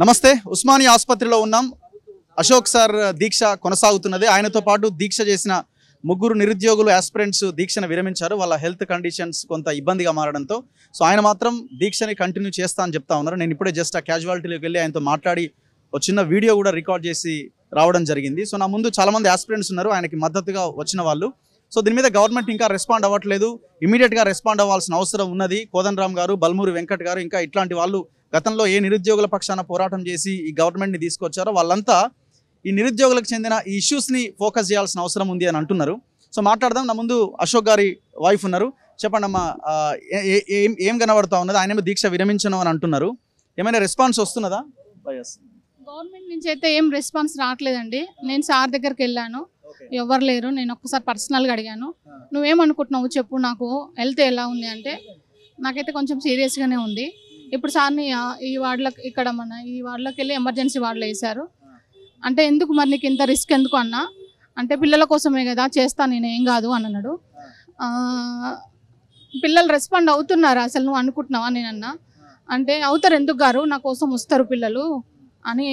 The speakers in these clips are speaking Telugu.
నమస్తే ఉస్మానియా ఆసుపత్రిలో ఉన్నాం. అశోక్ సార్ దీక్ష కొనసాగుతున్నది. ఆయనతో పాటు దీక్ష చేసిన ముగ్గురు నిరుద్యోగులు ఆస్పిరెంట్స్ దీక్షను విరమించారు. వాళ్ళ హెల్త్ కండిషన్స్ కొంత ఇబ్బందిగా మారడంతో సో ఆయన మాత్రం దీక్షని కంటిన్యూ చేస్తా అని చెప్తా ఉన్నారు. నేను ఇప్పుడే జస్ట్ ఆ క్యాజువాలిటీలోకి వెళ్ళి ఆయనతో మాట్లాడి ఒక చిన్న వీడియో కూడా రికార్డ్ చేసి రావడం జరిగింది. సో నా ముందు చాలామంది ఆస్పిరెంట్స్ ఉన్నారు ఆయనకి మద్దతుగా వచ్చిన వాళ్ళు. సో దీని మీద గవర్నమెంట్ ఇంకా రెస్పాండ్ అవ్వట్లేదు. ఇమీడియట్గా రెస్పాండ్ అవ్వాల్సిన అవసరం ఉన్నది. కోదండరామ్ గారు, బల్మూరి వెంకట్ గారు, ఇంకా ఇట్లాంటి వాళ్ళు గతంలో ఏ నిరుద్యోగుల పక్షాన పోరాటం చేసి ఈ గవర్నమెంట్ని తీసుకొచ్చారో వాళ్ళంతా ఈ నిరుద్యోగులకు చెందిన ఈ ఇష్యూస్ని ఫోకస్ చేయాల్సిన అవసరం ఉంది అని అంటున్నారు. సో మాట్లాడదాం. నా ముందు అశోక్ గారి వైఫ్ ఉన్నారు. చెప్పండి అమ్మా, ఏం కనబడతా ఉన్నది? ఆయనేమో దీక్ష విరమించను అని అంటున్నారు. ఏమైనా రెస్పాన్స్ వస్తున్నదా? గవర్నమెంట్ నుంచి అయితే ఏం రెస్పాన్స్ రావట్లేదండి. నేను సార్ దగ్గరికి వెళ్ళాను, ఎవరు లేరు. నేను ఒక్కసారి పర్సనల్గా అడిగాను, నువ్వేమనుకుంటున్నావు చెప్పు, నాకు హెల్త్ ఎలా ఉంది అంటే నాకైతే కొంచెం సీరియస్గానే ఉంది. ఇప్పుడు సార్ని ఈ వార్డులకు ఇక్కడ ఈ వార్డులోకి వెళ్ళి ఎమర్జెన్సీ వార్డులో వేశారు. అంటే ఎందుకు మరి నీకు ఇంత రిస్క్ ఎందుకు అన్నా అంటే పిల్లల కోసమే కదా చేస్తా, నేను ఏం కాదు అని అన్నాడు. పిల్లలు రెస్పాండ్ అవుతున్నారు అసలు నువ్వు అనుకుంటున్నావా నేను అన్నా. అంటే అవుతారు ఎందుకు గారు, నా కోసం వస్తారు పిల్లలు అని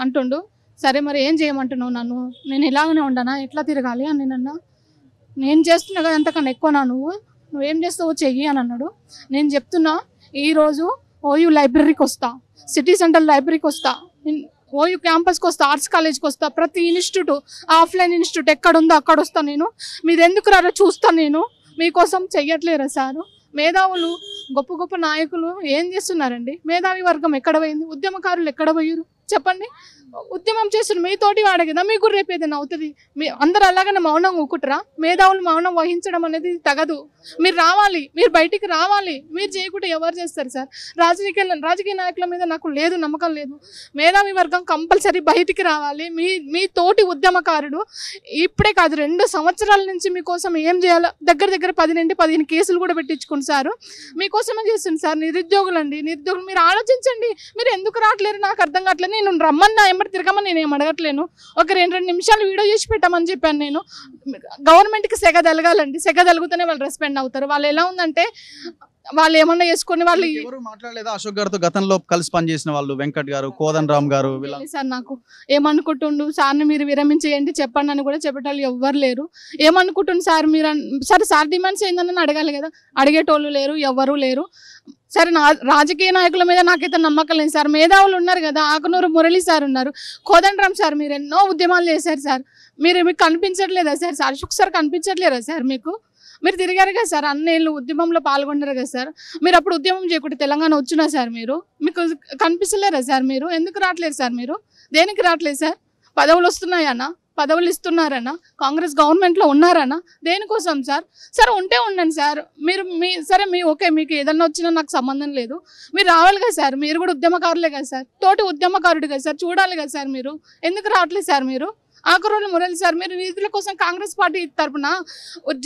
అంటుండు. సరే మరి ఏం చేయమంటున్నావు నన్ను, నేను ఇలాగనే ఉండనా, ఎట్లా తిరగాలి అని నేనన్నా. నేను చేస్తున్నా కదా అంతకన్నా ఎక్కువనా, నువ్వేం చేస్తావో చెయ్యి అని అన్నాడు. నేను చెప్తున్నా ఈరోజు ఓయూ లైబ్రరీకి వస్తా, సిటీ సెంటర్ లైబ్రరీకి వస్తా, ఓయూ క్యాంపస్కి వస్తా, ఆర్ట్స్ కాలేజ్కి వస్తా, ప్రతి ఇన్స్టిట్యూట్ ఆఫ్లైన్ ఇన్స్టిట్యూట్ ఎక్కడుందో అక్కడ వస్తా నేను. మీరు ఎందుకు రారో చూస్తాను నేను. మీకోసం చెయ్యట్లేరా సారు? మేధావులు గొప్ప గొప్ప నాయకులు ఏం చేస్తున్నారండి? మేధావి వర్గం ఎక్కడ పోయింది? ఉద్యమకారులు ఎక్కడ పోయారు చెప్పండి? ఉద్యమం చేస్తున్నారు మీతోటి వాడే కదా, మీకు రేపు ఏదైనా అవుతుంది. మీ అందరు అలాగనే మౌనం ఊకుటరా? మేధావులు మౌనం వహించడం అనేది తగదు. మీరు రావాలి, మీరు బయటికి రావాలి. మీరు చేయకుంటే ఎవరు చేస్తారు సార్? రాజకీయ నాయకుల మీద నాకు లేదు, నమ్మకం లేదు. మేధావి వర్గం కంపల్సరీ బయటికి రావాలి. మీ తోటి ఉద్యమకారుడు ఇప్పుడే కాదు 2 సంవత్సరాల నుంచి మీకోసం ఏం చేయాలో దగ్గర 10 నుండి 15 కేసులు కూడా పెట్టించుకుని సారు మీకోసమే చేస్తుంది సార్. నిరుద్యోగులు మీరు ఆలోచించండి. మీరు ఎందుకు రావట్లేరు నాకు అర్థం కావట్లేదు. నేను రమ్మన్నా ఎమ్మటి తిరగమని నేను ఏం అడగట్లేను. ఒక 2 నిమిషాలు వీడియో చేసి పెట్టమని చెప్పాను నేను. గవర్నమెంట్కి సెగ తలగాలండి, సెగ తలుగుతూనే వాళ్ళు రెస్పాండ్ అవుతారు. వాళ్ళు ఎలా ఉందంటే వాళ్ళు ఏమన్నా చేసుకుని వాళ్ళు ఎవరు మాట్లాడలేదా అశోక్ గారితో? గతంలో కలిసి పనిచేసిన వాళ్ళు వెంకట్ గారు, కోదండరామ్ గారు సార్ నాకు ఏమనుకుంటుండు సార్ని మీరు విరమించేయండి చెప్పండి అని కూడా చెప్పేటోళ్ళు ఎవ్వరు లేరు. ఏమనుకుంటుండు సార్ మీరు? సరే సార్ డిమాండ్స్ ఏందని అడగాలి కదా, అడిగేటోళ్ళు లేరు, ఎవ్వరూ లేరు. సరే రాజకీయ నాయకుల మీద నాకైతే నమ్మకం లేదు సార్. మేధావులు ఉన్నారు కదా, ఆకునూరు మురళి సార్ ఉన్నారు, కోదండరామ్ సార్, మీరు ఎన్నో ఉద్యమాలు చేశారు సార్. మీకు కనిపించట్లేదా సార్? అశోక్ సార్ కనిపించట్లేదా సార్? మీరు తిరిగారు కదా సార్, అన్నేళ్ళు ఉద్యమంలో పాల్గొన్నారు కదా సార్. మీరు అప్పుడు ఉద్యమం చేయకుండా తెలంగాణ వచ్చినా సార్, మీకు కనిపించలేరా సార్? మీరు ఎందుకు రావట్లేదు సార్? మీరు దేనికి రావట్లేదు సార్? పదవులు వస్తున్నాయన్నా, పదవులు ఇస్తున్నారన్నా, కాంగ్రెస్ గవర్నమెంట్లో ఉన్నారన్నా, దేనికోసం సార్? సరే ఉంటే ఉండండి సార్. సరే ఓకే, మీకు ఏదన్నా వచ్చినా నాకు సంబంధం లేదు. మీరు రావాలి కదా సార్, మీరు కూడా ఉద్యమకారులే కదా సార్, తోటి ఉద్యమకారుడు కదా సార్, చూడాలి కదా సార్. మీరు ఎందుకు రావట్లేదు సార్? మీరు ఆకురోజు మురళి సార్, మీరు నిధుల కోసం కాంగ్రెస్ పార్టీ తరఫున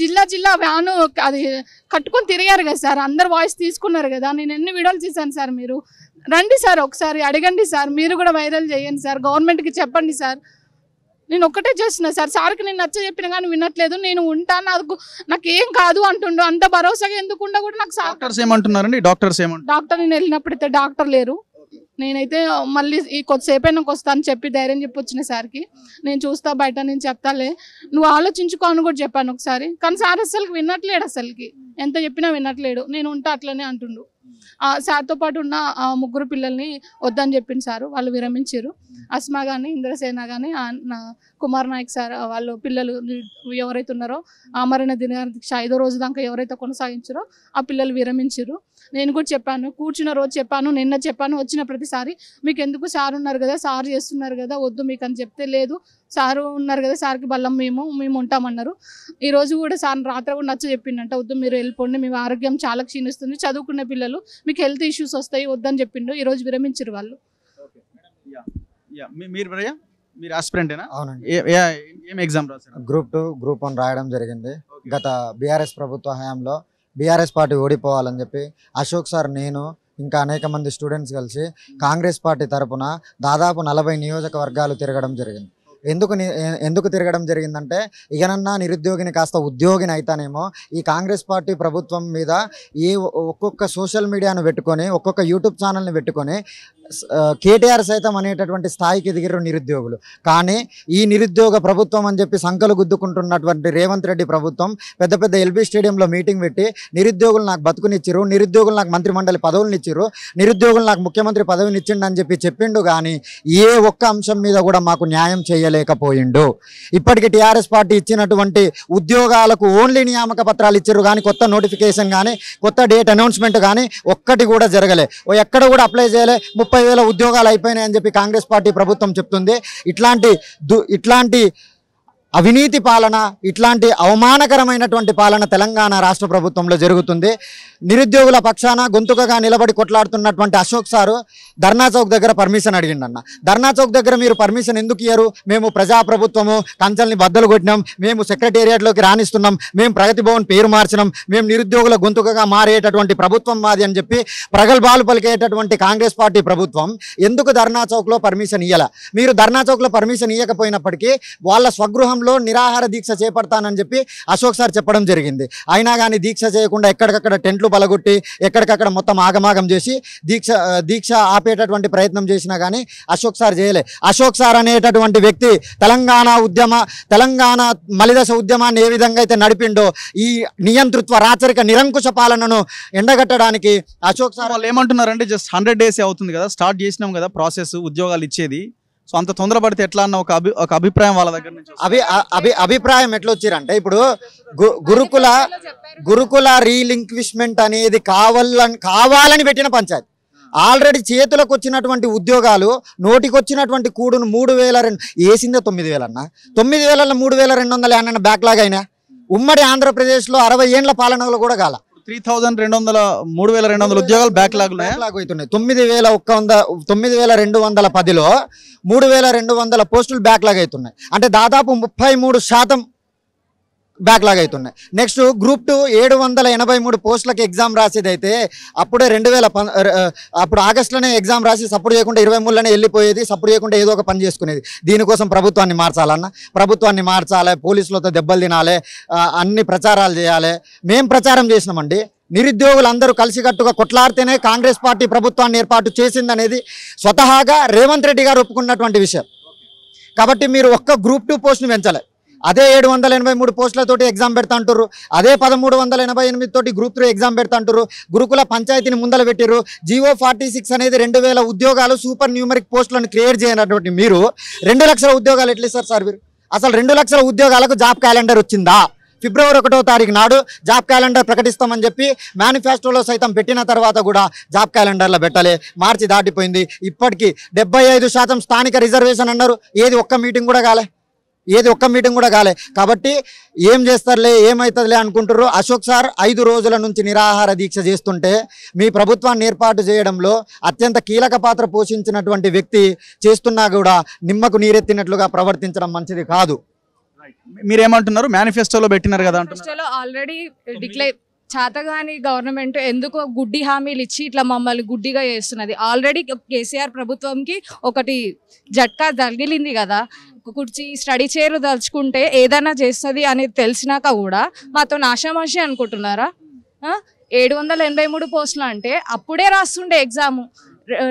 జిల్లా వ్యాను అది కట్టుకొని తిరిగారు కదా సార్, అందరు వాయిస్ తీసుకున్నారు కదా. నేను ఎన్ని వీడియోలు చేశాను సార్. మీరు రండి సార్, ఒకసారి అడగండి సార్, మీరు కూడా వైరల్ చేయండి సార్, గవర్నమెంట్కి చెప్పండి సార్. నేను ఒక్కటే చేస్తున్నా సార్. సార్కి నేను నచ్చ చెప్పినా కానీ వినట్లేదు. నేను ఉంటాను, నాకు ఏం కాదు అంటుండు. అంత భరోసాగా ఎందుకు ఉండ కూడా నాకు డాక్టర్స్ ఏమంటున్నారండి? డాక్టర్ నేను వెళ్ళినప్పుడైతే డాక్టర్ లేరు. నేనైతే మళ్ళీ ఈ కొద్దిసేపు అయినాక వస్తాను చెప్పి ధైర్యం చెప్పి వచ్చిన సార్కి, నేను చూస్తా బయట, నేను చెప్తాలే, నువ్వు ఆలోచించుకో అని కూడా చెప్పాను ఒకసారి. కానీ సార్ అసలుకి వినట్లేడు, అసలుకి ఎంత చెప్పినా వినట్లేడు. నేను ఉంటా అట్లనే అంటుండు. సార్తో పాటు ఉన్న 3 పిల్లల్ని వద్దని చెప్పింది సారు, వాళ్ళు విరమించారు. అస్మా కానీ, ఇంద్రసేన కానీ, కుమార్ నాయక్ సార్ వాళ్ళు పిల్లలు ఎవరైతే ఉన్నారో ఆమరణ దీక్ష 5వ రోజు దాకా ఎవరైతే కొనసాగించారో ఆ పిల్లలు విరమించారు. నేను కూడా చెప్పాను, కూర్చున్న రోజు చెప్పాను, నిన్న చెప్పాను, వచ్చిన ప్రతిసారి మీకు ఎందుకు సార్ ఉన్నారు కదా, సార్ చేస్తున్నారు కదా, వద్దు మీకు అని చెప్తే లేదు, సారు ఉన్నారు కదా, సార్కి బలం మేము ఉంటామన్నారు. ఈరోజు కూడా సార్ రాత్రి కూడా నచ్చ చెప్పిండంట, వద్దు మీరు వెళ్ళిపోండి, మీ ఆరోగ్యం చాలా క్షీణిస్తుంది, చదువుకునే పిల్లలు, మీకు హెల్త్ ఇష్యూస్ వస్తాయి, వద్దని చెప్పిండు. ఈరోజు విరమించారు వాళ్ళు. మీరు ఆస్పిరెంటేనా? అవునండి. ఏం ఎగ్జామ్ రాశారు? గ్రూప్ 2, గ్రూప్ 1 రాయడం జరిగింది. గత బీఆర్ఎస్ ప్రభుత్వ హయాంలో బీఆర్ఎస్ పార్టీ ఓడిపోవాలని చెప్పి అశోక్ సార్, నేను ఇంకా అనేక మంది స్టూడెంట్స్ కలిసి కాంగ్రెస్ పార్టీ తరపున దాదాపు 40 నియోజకవర్గాలు తిరగడం జరిగింది. ఎందుకు తిరగడం జరిగిందంటే ఇకనన్నా నిరుద్యోగిని కాస్త ఉద్యోగిని అయితేనేమో ఈ కాంగ్రెస్ పార్టీ ప్రభుత్వం మీద ఈ ఒక్కొక్క సోషల్ మీడియాను పెట్టుకొని ఒక్కొక్క యూట్యూబ్ ఛానల్ని పెట్టుకొని కేటీఆర్ సైతం అనేటటువంటి స్థాయికి ఎదిగిరు నిరుద్యోగులు. కానీ ఈ నిరుద్యోగ ప్రభుత్వం అని చెప్పి సంకలు గుద్దుకుంటున్నటువంటి రేవంత్ రెడ్డి ప్రభుత్వం పెద్ద పెద్ద ఎల్బీ స్టేడియంలో మీటింగ్ పెట్టి నిరుద్యోగులు నాకు బతుకునిచ్చిరు, నిరుద్యోగులు నాకు మంత్రిమండలి పదవులను ఇచ్చిరు, నిరుద్యోగులు నాకు ముఖ్యమంత్రి పదవిని ఇచ్చిండు అని చెప్పి చెప్పిండు. కానీ ఏ ఒక్క అంశం మీద కూడా మాకు న్యాయం చేయలేకపోయిండు. ఇప్పటికీ టీఆర్ఎస్ పార్టీ ఇచ్చినటువంటి ఉద్యోగాలకు ఓన్లీ నియామక పత్రాలు ఇచ్చారు కానీ కొత్త నోటిఫికేషన్ కానీ కొత్త డేట్ అనౌన్స్మెంట్ కానీ ఒక్కటి కూడా జరగలే. ఎక్కడ కూడా అప్లై చేయలే. 30,000 ఉద్యోగాలు అయిపోయినాయని చెప్పి కాంగ్రెస్ పార్టీ ప్రభుత్వం చెప్తుంది. ఇట్లాంటి అవినీతి పాలన, ఇట్లాంటి అవమానకరమైనటువంటి పాలన తెలంగాణ రాష్ట్ర ప్రభుత్వంలో జరుగుతుంది. నిరుద్యోగుల పక్షాన గొంతుకగా నిలబడి కొట్లాడుతున్నటువంటి అశోక్ సారు ధర్నా చౌక్ దగ్గర పర్మిషన్ అడిగిండన్న. ధర్నా చౌక్ దగ్గర మీరు పర్మిషన్ ఎందుకు ఇయ్యరు? మేము ప్రజాప్రభుత్వము, కంచెల్ని బద్దలు కొట్టినాం, మేము సెక్రటేరియట్లోకి రాణిస్తున్నాం, మేము ప్రగతి భవన్ పేరు మార్చినాం, మేము నిరుద్యోగుల గొంతుకగా మారేటటువంటి ప్రభుత్వం మాది అని చెప్పి ప్రగల్భాలు పలికేటటువంటి కాంగ్రెస్ పార్టీ ప్రభుత్వం ఎందుకు ధర్నా చౌక్లో పర్మిషన్ ఇయ్యాల? మీరు ధర్నా చౌక్లో పర్మిషన్ ఇవ్వకపోయినప్పటికీ వాళ్ళ స్వగృహం నిరాహార దీక్ష చేపడతానని చెప్పి అశోక్ సార్ చెప్పడం జరిగింది. అయినా కానీ దీక్ష చేయకుండా ఎక్కడికక్కడ టెంట్లు పలగొట్టి ఎక్కడికక్కడ మొత్తం ఆగమాగం చేసి దీక్ష ఆపేటటువంటి ప్రయత్నం చేసినా కానీ అశోక్ సార్ చేయలే. అశోక్ సార్ అనేటటువంటి వ్యక్తి తెలంగాణ మలిదశ ఉద్యమాన్ని ఏ విధంగా అయితే నడిపిండో ఈ నియంతృత్వ రాచరిక నిరంకుశ పాలనను ఎండగట్టడానికి అశోక్ సార్ వాళ్ళు ఏమంటున్నారంటే జస్ట్ 100 days అవుతుంది కదా, స్టార్ట్ చేసినాం కదా ప్రాసెస్ ఉద్యోగాలు ఇచ్చేది, సో అంత తొందరపడితే ఎట్లా అన్న ఒక అభిప్రాయం వాళ్ళ దగ్గర నుంచి. అభిప్రాయం ఎట్లా వచ్చారంటే ఇప్పుడు గురుకుల రీలింక్విష్మెంట్ అనేది కావాలని పెట్టిన పంచాయతీ. ఆల్రెడీ చేతులకు వచ్చినటువంటి ఉద్యోగాలు, నోటికి వచ్చినటువంటి కూడును 3,200 వేసిందే 9,000 అన్న. 9,000 3,200 బ్యాక్లాగ్ అయినా ఉమ్మడి ఆంధ్రప్రదేశ్లో 60 ఏండ్ల పాలనలో కూడా కాల 3,200 ఉద్యోగాలు బ్యాక్లాగ్ అవుతున్నాయి. 9,210లో 3,200 పోస్టులు బ్యాక్లాగ్ అవుతున్నాయి. అంటే దాదాపు 33% బ్యాక్లాగ్ అవుతున్నాయి. నెక్స్ట్ గ్రూప్ 2 783 పోస్టులకు ఎగ్జామ్ రాసేది అయితే అప్పుడే అప్పుడు ఆగస్టులోనే ఎగ్జామ్ రాసి సపోర్ట్ చేయకుండా 23లోనే వెళ్ళిపోయేది. సపోర్ట్ చేయకుండా ఏదో ఒక పని చేసుకునేది. దీనికోసం ప్రభుత్వాన్ని మార్చాలి, పోలీసులతో దెబ్బలు తినాలి, అన్ని ప్రచారాలు చేయాలి. మేం ప్రచారం చేసినామండి. నిరుద్యోగులందరూ కలిసికట్టుగా కొట్లాడితేనే కాంగ్రెస్ పార్టీ ప్రభుత్వాన్ని ఏర్పాటు చేసిందనేది స్వతహాగా రేవంత్ రెడ్డి గారు ఒప్పుకున్నటువంటి విషయం. కాబట్టి మీరు ఒక్క గ్రూప్ 2 పోస్టును పెంచాలి. అదే 783 పోస్టులతోటి ఎగ్జామ్ పెడతా అంటారు. అదే 1388 తోటి గ్రూప్ 3 ఎగ్జామ్ పెడతా అంటారు. గురుకుల పంచాయతీని ముందల పెట్టారు. GO 46 అనేది 2,000 ఉద్యోగాలు సూపర్ న్యూమరిక్ పోస్టులను క్రియేట్ చేయనటువంటి మీరు 2 లక్షల ఉద్యోగాలు ఎట్లా ఇస్తారు సార్? మీరు అసలు 2 లక్షల ఉద్యోగాలకు జాబ్ క్యాలెండర్ వచ్చిందా? ఫిబ్రవరి 1వ తారీఖు నాడు జాబ్ క్యాలెండర్ ప్రకటిస్తామని చెప్పి మేనిఫెస్టోలో సైతం పెట్టిన తర్వాత కూడా జాబ్ క్యాలెండర్లో పెట్టలే. మార్చి దాటిపోయింది. ఇప్పటికీ 75% స్థానిక రిజర్వేషన్ అన్నారు. ఏది ఒక్క మీటింగ్ కూడా కాలే. కాబట్టి ఏం చేస్తారులే, ఏమవుతుందిలే అనుకుంటారు. అశోక్ సార్ 5 రోజుల నుంచి నిరాహార దీక్ష చేస్తుంటే మీ ప్రభుత్వాన్ని ఏర్పాటు చేయడంలో అత్యంత కీలక పాత్ర పోషించినటువంటి వ్యక్తి చేస్తున్నా కూడా నిమ్మకు నీరెత్తినట్లుగా ప్రవర్తించడం మంచిది కాదు. మీరేమంటున్నారు? మేనిఫెస్టోలో పెట్టినారు కదా అంటున్నారు. ఆల్రెడీ డిక్లేర్ చేతగాని గవర్నమెంట్ ఎందుకో గుడ్డి హామీలు ఇచ్చి ఇట్లా మమ్మల్ని గుడ్డిగా చేస్తున్నది. ఆల్రెడీ కేసీఆర్ ప్రభుత్వంకి ఒకటి జట్కా తగిలింది కదా, కుర్చీ స్టడీ చైర్ దలుచుకుంటే ఏదైనా చేస్తుంది అనేది తెలిసినాక కూడా మాతో నాశామాషి అనుకుంటున్నారా? 783 పోస్టులు అంటే అప్పుడే రాస్తుండే ఎగ్జాము.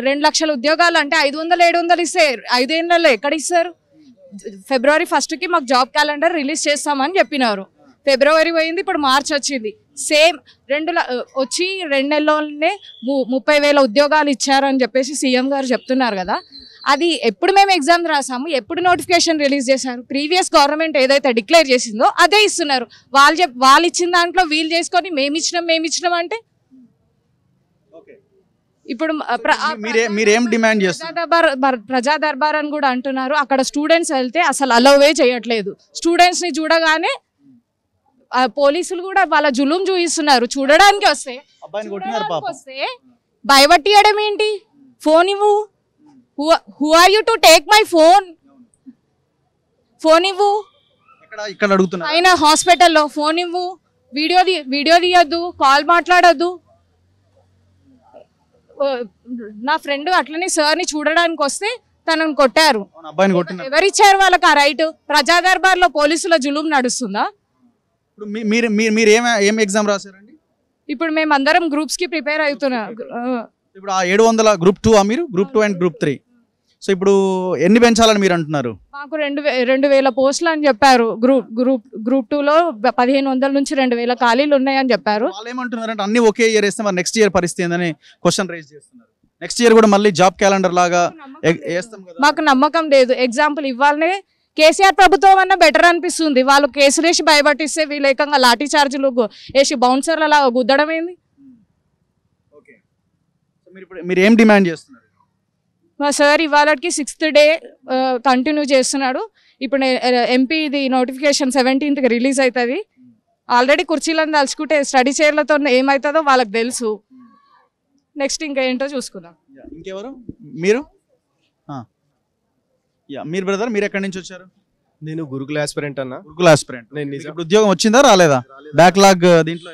2 లక్షల ఉద్యోగాలు అంటే 500 700 ఇస్తే 5 ఏళ్లలో ఎక్కడ ఇస్తారు? ఫిబ్రవరి 1కి మాకు జాబ్ క్యాలెండర్ రిలీజ్ చేస్తామని చెప్పినారు. ఫిబ్రవరి పోయింది, ఇప్పుడు మార్చి వచ్చింది. సేమ్ 2 నెలల్లోనే 30,000 ఉద్యోగాలు ఇచ్చారని చెప్పేసి సీఎం గారు చెప్తున్నారు కదా. అది ఎప్పుడు మేము ఎగ్జామ్ రాసాము, ఎప్పుడు నోటిఫికేషన్ రిలీజ్ చేశారు? ప్రీవియస్ గవర్నమెంట్ ఏదైతే డిక్లేర్ చేసిందో అదే ఇస్తున్నారు. వాళ్ళు ఇచ్చిన దాంట్లో వీళ్ళు చేసుకొని మేము ఇచ్చినాం అంటే ఇప్పుడు మీరేం డిమాండ్ చేస్తారు? ప్రజా దర్బార్ అని కూడా అంటున్నారు. అక్కడ స్టూడెంట్స్ వెళ్తే అసలు అలౌవే చేయట్లేదు. స్టూడెంట్స్ ని చూడగానే పోలీసులు కూడా వాళ్ళ జులుం చూపిస్తున్నారు. చూడడానికి వస్తే భయపట్టియడం ఏంటి? ఫోన్ ఇవ్వు. Who are you to take my phone? Phone ఇవ్వు. ఆయన హాస్పిటల్లో ఫోన్ ఇవ్వు. వీడియో తీయద్దు, కాల్ మాట్లాడద్దు. నా ఫ్రెండ్ అట్లనే సార్ని చూడడానికి వస్తే తనను కొట్టారు. ఎవరిచ్చారు వాళ్ళకి ఆ రైట్? ప్రజా దర్బార్ లో పోలీసుల జులుం నడుస్తుందా? మీరు ఏం ఎగ్జామ్ రాశారండి? ఇప్పుడు మేము అందరం గ్రూప్స్ కి ప్రిపేర్ అవుతున్నాం. ఇప్పుడు ఆ 700 గ్రూప్ 2 మీరు గ్రూప్ 2 అండ్ గ్రూప్ 3. సో ఇప్పుడు ఎన్ని పెంచాలని మీరు అంటున్నారు? మాకు 2,000 పోస్టులు అని చెప్పారు. గ్రూప్ 2లో 1,500 నుంచి 2,000 ఖాళీలు ఉన్నాయని చెప్పారు. వాళ్ళు ఏమంటున్నారంటే అన్ని ఒకే ఇయర్ వేస్తే మరి నెక్స్ట్ ఇయర్ పరిస్థితి ఏందని క్వశ్చన్ రైజ్ చేస్తున్నారు. నెక్స్ట్ ఇయర్ కూడా మళ్ళీ జాబ్ క్యాలెండర్ లాగా వేస్తాం కదా. మాకు నమ్మకం లేదు. ఎగ్జాంపుల్ ఇవ్వాలనే కేసీఆర్ ప్రభుత్వం అన్న బెటర్ అనిపిస్తుంది. వాళ్ళు కేసులు వేసి భయపట్టిస్తే వీళ్ళు ఏకంగా లాఠీ చార్జీలు వేసి బౌన్సర్లు అలా గుద్దడం ఏంది? మీరు ఏం డిమాండ్ చేస్తున్నారు? మా సార్ ఇవాళకి 6th డే కంటిన్యూ చేస్తున్నాడు. ఇప్పుడు ఎంపీది నోటిఫికేషన్ 17th రిలీజ్ అవుతుంది. ఆల్రెడీ కుర్చీలను తలుచుకుంటే స్టడీ చైర్లతో ఏమవుతుందో వాళ్ళకి తెలుసు. నెక్స్ట్ ఇంకా ఏంటో చూసుకుందాం. ఇంకెవరు? మీరు మీరు బ్రదర్, మీరు ఎక్కడి నుంచి వచ్చారు? నేను గురుకుల ఆస్పిరెంట్ అన్న. గురుకుల ఆస్పిరెంట్. నేను ఇప్పుడు ఉద్యోగం వచ్చిందా రాలేదా? బ్యాక్లాగ్ దీంట్లో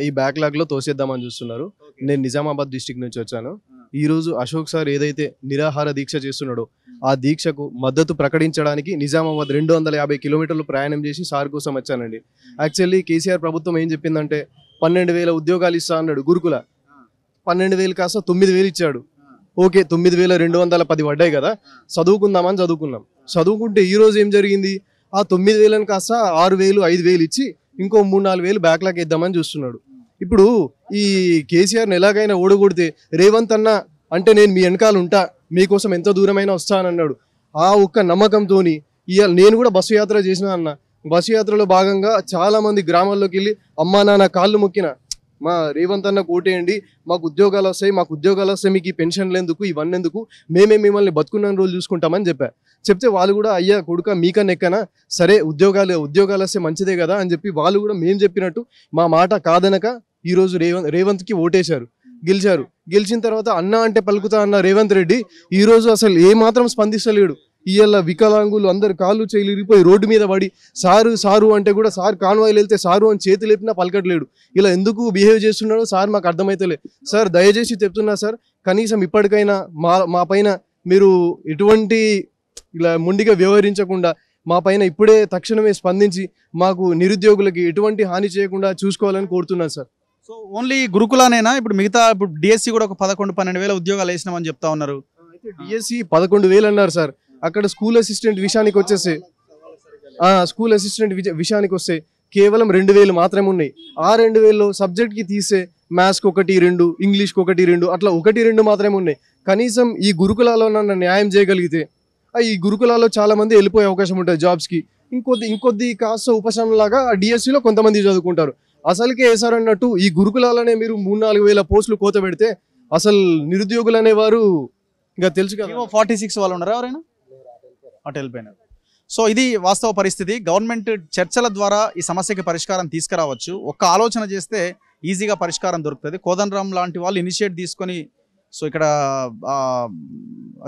ఈ బ్యాక్లాగ్ లో తోసేద్దామని చూస్తున్నారు. నేను నిజామాబాద్ డిస్ట్రిక్ట్ నుంచి వచ్చాను. ఈ రోజు అశోక్ సార్ ఏదైతే నిరాహార దీక్ష చేస్తున్నాడో ఆ దీక్షకు మద్దతు ప్రకటించడానికి నిజామాబాద్ 250 కిలోమీటర్లు ప్రయాణం చేసి సార్ కోసం వచ్చానండి. యాక్చువల్లీ కేసీఆర్ ప్రభుత్వం ఏం చెప్పిందంటే 12,000 ఉద్యోగాలు ఇస్తా అన్నాడు. గురుకుల 12,000 కాస్త 9,000 ఇచ్చాడు. ఓకే, 9,210 పడ్డాయి కదా, చదువుకుందామని చదువుకున్నాం. చదువుకుంటే ఈ రోజు ఏం జరిగింది? ఆ 9,000 కాస్త 6,000 5,000 ఇచ్చి ఇంకో 3-4,000 బ్యాక్లాగ్ వేద్దామని చూస్తున్నాడు. ఇప్పుడు ఈ కేసీఆర్ని ఎలాగైనా ఓడగొడితే రేవంత్ అన్న అంటే నేను మీ వెనకాల ఉంటా, మీకోసం ఎంత దూరమైనా వస్తానన్నాడు. ఆ ఒక్క నమ్మకంతో ఇవాళ నేను కూడా బస్సు యాత్ర చేసిన అన్న. బస్సు యాత్రలో భాగంగా చాలా మంది గ్రామాల్లోకి వెళ్ళి అమ్మా నాన్న కాళ్ళు మొక్కిన, మా రేవంత్ అన్న కోటేయండి, మాకు ఉద్యోగాలు వస్తాయి, మీకు ఈ పెన్షన్లు ఎందుకు, ఇవన్నీ ఎందుకు, మేమే మిమ్మల్ని బతుకున్న రోజులు చూసుకుంటామని చెప్తే వాళ్ళు కూడా అయ్యా కొడుక మీకన్నా ఎక్కనా, సరే ఉద్యోగాలు వస్తే మంచిదే కదా అని చెప్పి వాళ్ళు కూడా మేము చెప్పినట్టు మా మాట కాదనక ఈరోజు రేవంత్కి ఓటేశారు, గెలిచారు. గెలిచిన తర్వాత అన్న అంటే పలుకుతా అన్న రేవంత్ రెడ్డి ఈరోజు అసలు ఏమాత్రం స్పందిస్తలేడు. ఇవాళ వికలాంగులు అందరు కాళ్ళు చేతులు ఇరిగిపోయి రోడ్డు మీద పడి సారు అంటే కూడా సార్ కాన్వాయిలు వెళ్తే సారు అని చేతులు లేపినా పలకట్లేడు. ఇలా ఎందుకు బిహేవ్ చేస్తున్నాడో సార్ మాకు అర్థమైతలే. సార్ దయచేసి చెప్తున్నా సార్, కనీసం ఇప్పటికైనా మా పైన మీరు ఎటువంటి ఇలా మొండిగా వ్యవహరించకుండా మా పైన ఇప్పుడే తక్షణమే స్పందించి మాకు నిరుద్యోగులకి ఎటువంటి హాని చేయకుండా చూసుకోవాలని కోరుతున్నాను సార్. So only గురుకులానేనా? ఇప్పుడు మిగతా ఇప్పుడు డిఎస్సి కూడా ఒక 11-12 ఉద్యోగాలు వేసినామని చెప్తా ఉన్నారు. డిఎస్సి 11,000 అన్నారు సార్. అక్కడ స్కూల్ అసిస్టెంట్ విషయానికి వస్తే కేవలం 2,000 మాత్రమే ఉన్నాయి. ఆ 2,000లో సబ్జెక్ట్కి తీసే మ్యాథ్స్కి 1-2, ఇంగ్లీష్కి 1-2 అట్లా 1-2 మాత్రమే ఉన్నాయి. కనీసం ఈ గురుకులాలో నన్ను న్యాయం చేయగలిగితే ఈ గురుకులాల్లో చాలా మంది వెళ్ళిపోయే అవకాశం ఉంటుంది జాబ్స్కి. ఇంకొద్ది కాస్త ఉపశమనంలాగా ఆ డిఎస్సిలో కొంతమంది చదువుకుంటారు. అసలుకే వేసారు అన్నట్టు ఈ గురుకులాలనే మీరు 3-4 వేల పోస్టులు కోత పెడితే అసలు నిరుద్యోగులు అనేవారు ఇంకా తెలుసు కదా. 46 వాళ్ళు ఉన్నారా ఎవరైనా? అటు వెళ్ళిపోయినారు. సో ఇది వాస్తవ పరిస్థితి. గవర్నమెంట్ చర్చల ద్వారా ఈ సమస్యకి పరిష్కారం తీసుకురావచ్చు. ఒక్క ఆలోచన చేస్తే ఈజీగా పరిష్కారం దొరుకుతుంది. కోదండరామ్ లాంటి వాళ్ళు ఇనిషియేట్ తీసుకొని సో ఇక్కడ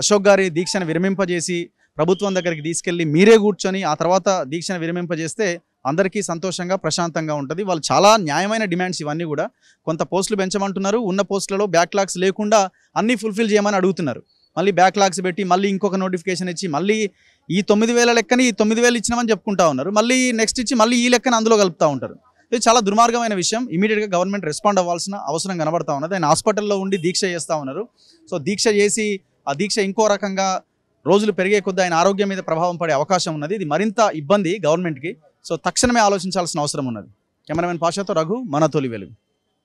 అశోక్ గారి దీక్షను విరమింపజేసి ప్రభుత్వం దగ్గరికి తీసుకెళ్ళి మీరే కూర్చొని ఆ తర్వాత దీక్షను విరమింపజేస్తే అందరికీ సంతోషంగా ప్రశాంతంగా ఉంటుంది. వాళ్ళు చాలా న్యాయమైన డిమాండ్స్ ఇవన్నీ కూడా. కొంత పోస్టులు పెంచమంటున్నారు, ఉన్న పోస్టులలో బ్యాక్లాగ్స్ లేకుండా అన్నీ ఫుల్ఫిల్ చేయమని అడుగుతున్నారు. మళ్ళీ బ్యాక్లాగ్స్ పెట్టి మళ్ళీ ఇంకొక నోటిఫికేషన్ ఇచ్చి మళ్ళీ ఈ 9,000 లెక్కని 9,000 ఇచ్చినామని చెప్పుకుంటా ఉన్నారు. మళ్ళీ నెక్స్ట్ ఇచ్చి మళ్ళీ ఈ లెక్కన అందులో కలుపుతూ ఉంటారు. ఇది చాలా దుర్మార్గమైన విషయం. ఇమీడియట్గా గవర్నమెంట్ రెస్పాండ్ అవ్వాల్సిన అవసరం కనబడతా ఉన్నది. ఆయన హాస్పిటల్లో ఉండి దీక్ష చేస్తూ ఉన్నారు. సో దీక్ష చేసి ఆ దీక్ష ఇంకో రకంగా రోజులు పెరిగే కొద్దీ ఆయన ఆరోగ్యం మీద ప్రభావం పడే అవకాశం ఉన్నది. ఇది మరింత ఇబ్బంది గవర్నమెంట్కి. సో తక్షణమే ఆలోచించాల్సిన అవసరం ఉన్నది. కెమెరామెన్ పాషాతో రఘు, మన తొలి వెలుగు.